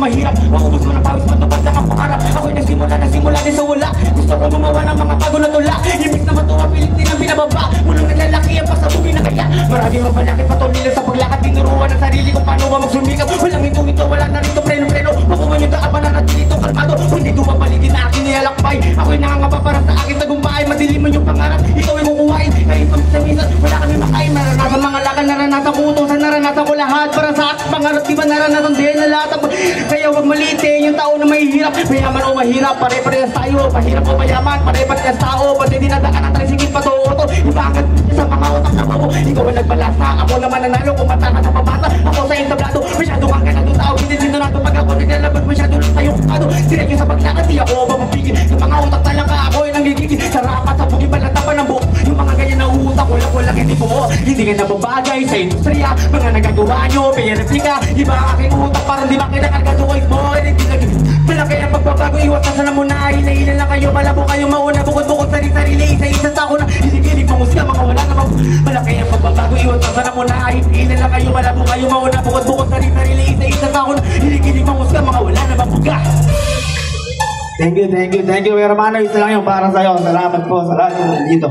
mahirap. Maubos mo ng pawis, matupad lang ang pangarap. Ako'y nagsimula din sa wala. Gusto ko gumawa ng mga bago na tula. Imbis na matuwa, pilit din ang binababa. Mulang naglalaki ang pasabugin na kaya. Maraming mabalakit patuloy sa paglakad. Tinuruan ang sarili kung paano ba magsumikap. Walang ito, wala na rito, preno. Makuha nyo daan, mananatili ito, kalmado. Hindi dumabaligin na akin nilalakbay. Ako'y nangangapa para sa akin tagumpay. Madilim mo yung pangarap, ikaw ay kukuhain. Kahit pagsaminsan, wala kami makain. Naranasan mga lakal, naranasan ko utusan, naranasan ko lahat. Para sa aking pangarap, di ba naranasan din na lahat. Kaya huwag maliitin yung tao na mahihirap. Mayaman o mahirap, pare-parehas tayo. Mahirap o mayaman, pare-parehas tao. Pati dinadaan ang trisigit pa to. Ibangat sa mga utak na mo. Ikaw ang nagbalasa, ako naman nanalo. Kumata ka sa pabasa, ako sa iyong tablado. Masyado kang ganadong tao, hindi sinunado. Pag ako naglalabag, masyado lang sa'yo kumado. Diretso sa paglakad, di ako mapapigil. Sa mga utak talang ka, ako ay nanggigigil. Sa rapat, sa bugin, balatapan ng buhok. Yung mga ganyan na utak, walang hindi po. Hindi ka nababagay sa industriya. Mga nagagawa nyo, may replika. Iba ang aking utak, parang di ba kinakargado ko ito. Malaki ang pagbabago, iwas na muna. Hila-hila lang kayo, malabo kayo mauna. Bukod-bukod sarili, isa-isa sa ako na hilig-hilig mamusga, mga wala namang. Malaki ang pagbabago, iwas na muna. Hila lang kayo, malabo kayo mauna. Bukod-bukod sarili, isa-isa sa ako na hilig-hilig mamusga, mga wala namang buga. Thank you, hermano. Isa lang yung para sa'yo. Salamat po sa lahat dito.